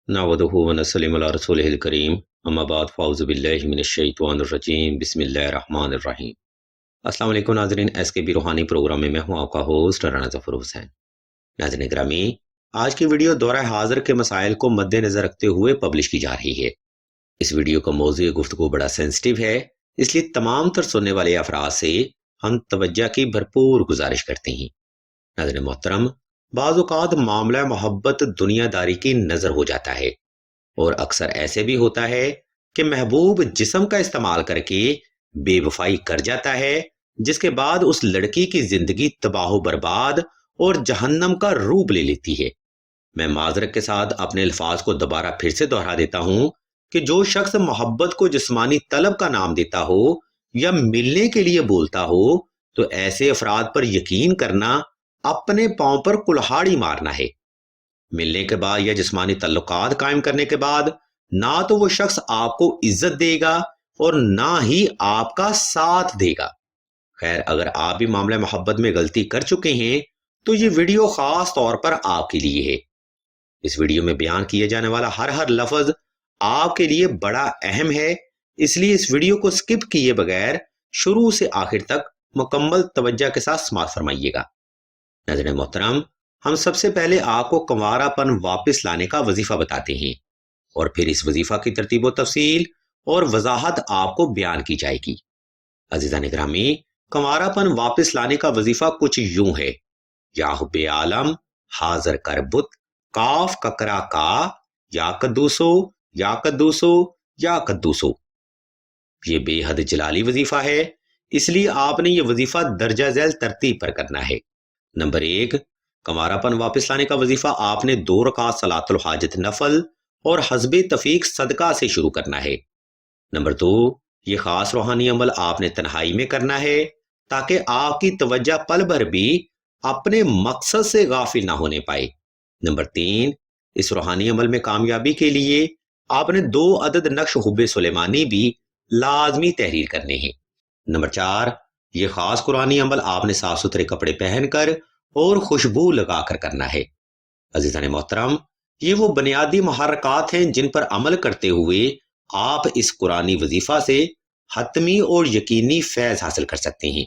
नहमदुहु व नस्सलिमु अला रसूलिहिल करीम अम्मा बाद फ़ाउज़ु बिल्लाहि मिनश शैतानिर रजीम बिस्मिल्लाहिर रहमानिर रहीम। अस्सलाम वालेकुम नाज़रीन, एसकेबी रूहानी प्रोग्राम में मैं हूं आपका होस्ट राना ज़फ़र हुसैन। नाज़रीन ग्रामी, आज की वीडियो दौरा हाज़िर के मसाइल को मद्देनज़र रखते हुए पब्लिश की जा रही है। इस वीडियो का मौज़ू गुफ्तगू बड़ा सेंसिटिव है, इसलिए तमाम तर सुनने वाले अफराद से हम तवज्जो की भरपूर गुजारिश करते हैं। नाज़रीन मोहतरम, बाज़ औक़ात मामला मोहब्बत दुनियादारी की नज़र हो जाता है और अक्सर ऐसे भी होता है कि महबूब जिस्म का इस्तेमाल करके बेवफाई कर जाता है, जिसके बाद उस लड़की की जिंदगी तबाह बर्बाद और जहन्नम का रूप ले लेती है। मैं माजरत के साथ अपने अल्फाज को दोबारा फिर से दोहरा देता हूं कि जो शख्स मोहब्बत को जिस्मानी तलब का नाम देता हो या मिलने के लिए बोलता हो, तो ऐसे अफराद पर यकीन करना अपने पांव पर कुल्हाड़ी मारना है। मिलने के बाद या जिस्मानी तल्लुकात कायम करने के बाद ना तो वो शख्स आपको इज्जत देगा और ना ही आपका साथ देगा। खैर, अगर आप भी मामला मोहब्बत में गलती कर चुके हैं तो ये वीडियो खास तौर पर आपके लिए है। इस वीडियो में बयान किए जाने वाला हर हर लफ्ज आपके लिए बड़ा अहम है, इसलिए इस वीडियो को स्किप किए बगैर शुरू से आखिर तक मुकम्मल तवज्जो के साथ समाअत फरमाइएगा। नाज़रीन मोहतरम, हम सबसे पहले आपको कंवारापन वापस लाने का वजीफा बताते हैं और फिर इस वजीफा की तरतीब व तफसील और वजाहत आपको बयान की जाएगी। अजीज़ान ग्रामी, कंवारापन वापस लाने का वजीफा कुछ यूं है: या हुब्बे आलम हाजिर कर बुत, काफ ककरा का, या कद्दूसो या कद्दूसो या कद्दूसो। ये बेहद जलाली वजीफा है, इसलिए आपने ये वजीफा दर्जा झैल तरतीब पर करना है। नंबर 1, कंवारापन वापस लाने का वजीफा आपने 2 रकात सलातुल हाजत नफल और हस्बे तफीक सदका से शुरू करना है। नंबर 2, ये खास रूहानी अमल आपने तन्हाई में करना है ताकि आपकी तवज्जो पल भर भी अपने मकसद से गाफिल ना होने पाए। नंबर 3, इस रूहानी अमल में कामयाबी के लिए आपने 2 अदद नक्श हुब्बे सुलेमानी भी लाजमी तहरीर करने हैं। नंबर 4, ये खास कुरानी अमल आपने साफ सुथरे कपड़े पहनकर और खुशबू लगाकर करना है। अजीज़ान मोहतरम, ये वो बुनियादी मुहर्रकात हैं जिन पर अमल करते हुए आप इस कुरानी वजीफा से हतमी और यकीनी फैज हासिल कर सकते हैं।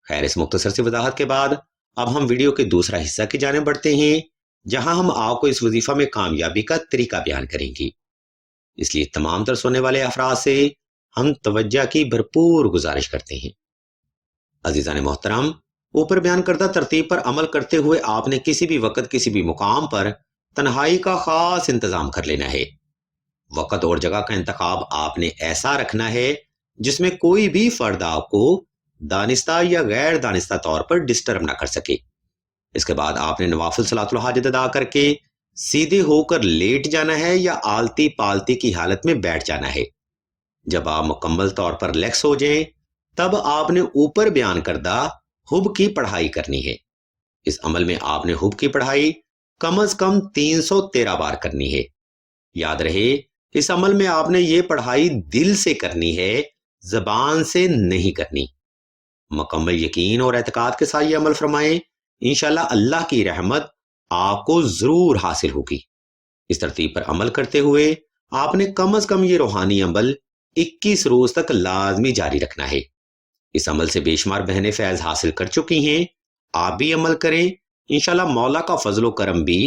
खैर, इस मुख्तसर सी वजाहत के बाद अब हम वीडियो के दूसरा हिस्सा की जाने बढ़ते हैं, जहां हम आपको इस वजीफा में कामयाबी का तरीका बयान करेंगे। इसलिए तमाम तर सुनने वाले अफराद से हम तवज्जो की भरपूर गुजारिश करते हैं। अजीज़ान मोहतरम, ऊपर बयान करदा तरतीब पर अमल करते हुए आपने किसी भी वक्त किसी भी मुकाम पर तन्हाई का खास इंतजाम कर लेना है। वक्त और जगह का इंतखाब आपने ऐसा रखना है जिसमें कोई भी फर्द आपको दानिस्ता या गैर दानिस्ता तौर पर डिस्टर्ब ना कर सके। इसके बाद आपने नवाफिल सलातुल हाजत अदा करके सीधे होकर लेट जाना है या आलती पालती की हालत में बैठ जाना है। जब आप मुकम्मल तौर पर रिलैक्स हो जाएं, तब आपने ऊपर बयान करदा हुब की पढ़ाई करनी है। इस अमल में आपने हुब की पढ़ाई कम से कम 313 बार करनी है। याद रहे, इस अमल में आपने ये पढ़ाई दिल से करनी है, जबान से नहीं करनी। मुकम्मल यकीन और एतकाद के साथ ये अमल फरमाएं, इंशाल्लाह अल्लाह की रहमत आपको जरूर हासिल होगी। इस तरतीब पर अमल करते हुए आपने कम से कम ये रूहानी अमल 21 रोज तक लाजमी जारी रखना है। इस अमल से बेशुमार बहनें फैज हासिल कर चुकी हैं, आप भी अमल करें, इंशाल्लाह मौला का फजलो करम भी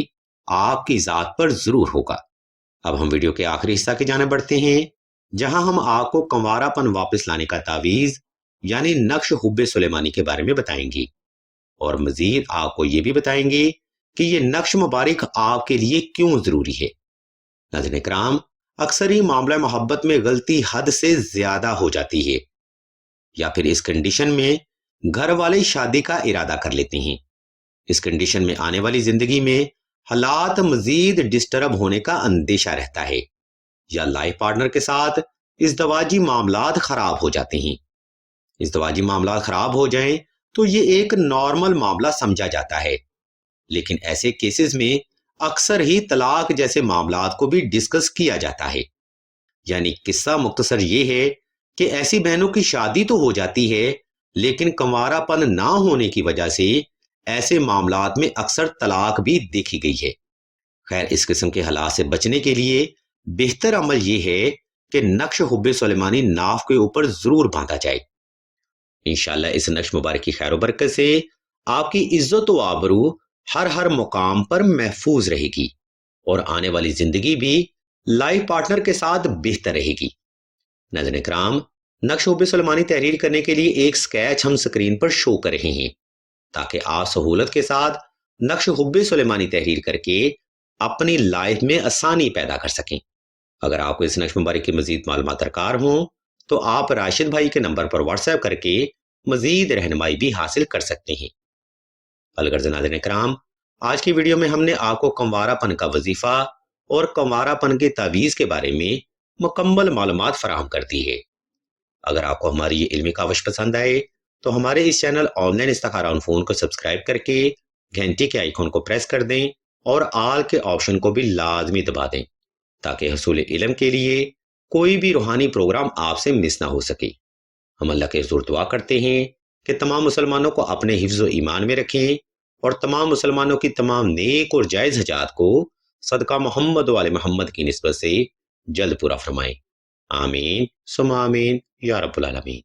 आपकी जात पर जरूर होगा। अब हम वीडियो के आखिरी हिस्सा की जाने बढ़ते हैं, जहां हम आपको कंवारापन वापस लाने का तावीज यानी नक्श हुब्बे सुलेमानी के बारे में बताएंगे और मजीद आपको ये भी बताएंगे कि ये नक्श मुबारक आपके लिए क्यों जरूरी है। नाज़रीन इकराम, अक्सर ही मामला मोहब्बत में गलती हद से ज्यादा हो जाती है, या फिर इस कंडीशन में घर वाले शादी का इरादा कर लेते हैं। इस कंडीशन में आने वाली जिंदगी में हालात मजीद डिस्टर्ब होने का अंदेशा रहता है या लाइफ पार्टनर के साथ इज़्दवाजी मामलात खराब हो जाते हैं। इज़्दवाजी मामलात खराब हो जाएं तो ये एक नॉर्मल मामला समझा जाता है, लेकिन ऐसे केसेस में अक्सर ही तलाक जैसे मामलात को भी डिस्कस किया जाता है। यानी किस्सा मुख्तसर ये है कि ऐसी बहनों की शादी तो हो जाती है, लेकिन कंवारापन ना होने की वजह से ऐसे मामलात में अक्सर तलाक भी देखी गई है। خیر اس قسم کے حالات سے بچنے کے لیے بہتر عمل یہ ہے کہ نقش حب سلیمانی ناف کے اوپر ضرور باندھا جائے۔ انشاءاللہ اس نقش مبارک کی خیر و برکت سے آپ کی عزت و آبرو ہر مقام پر محفوظ رہے گی اور آنے والی زندگی بھی لائف پارٹنر کے ساتھ بہتر رہے گی۔ ناظرین کرام، نقش حب سلیمانی تحریر کرنے کے لیے ایک سکیچ ہم سکرین پر شو کر رہے ہیں تاکہ آپ سہولت کے ساتھ نقش حب سلیمانی تحریر کر کے اپنی لائف میں آسانی پیدا کر سکیں۔ اگر آپ کو اس نقش مبارک کی مزید معلومات درکار ہوں تو آپ راشد بھائی کے نمبر پر واٹس ایپ کر کے مزید رہنمائی بھی حاصل کر سکتے ہیں۔ الغرض ناظرین کرام، آج کی ویڈیو میں ہم نے آپ کو کنوارا پن کا وظیفہ اور کنوارا پن کے تعویذ کے بارے میں مکمل معلومات فراہم کر دی ہے۔ اگر آپ کو ہماری یہ علمی کاوش پسند آئے تو ہمارے اس چینل آن لائن استخارہ آن فون کو سبسکرائب کر کے گھنٹی کے آئیکن کو پریس کر دیں اور آل کے آپشن کو بھی لازمی دبا دیں تاکہ حصول علم کے لیے کوئی بھی روحانی پروگرام آپ سے مس نہ ہو سکے۔ ہم اللہ کے حضور دعا کرتے ہیں کہ تمام مسلمانوں کو اپنے حفظ و ایمان میں رکھیں اور تمام مسلمانوں کی تمام نیک اور جائز حاجات کو صدقہ محمد و آل محمد کی نسبت سے جلد پورا فرمائیں۔ آمین ثم آمین یا رب العالمین۔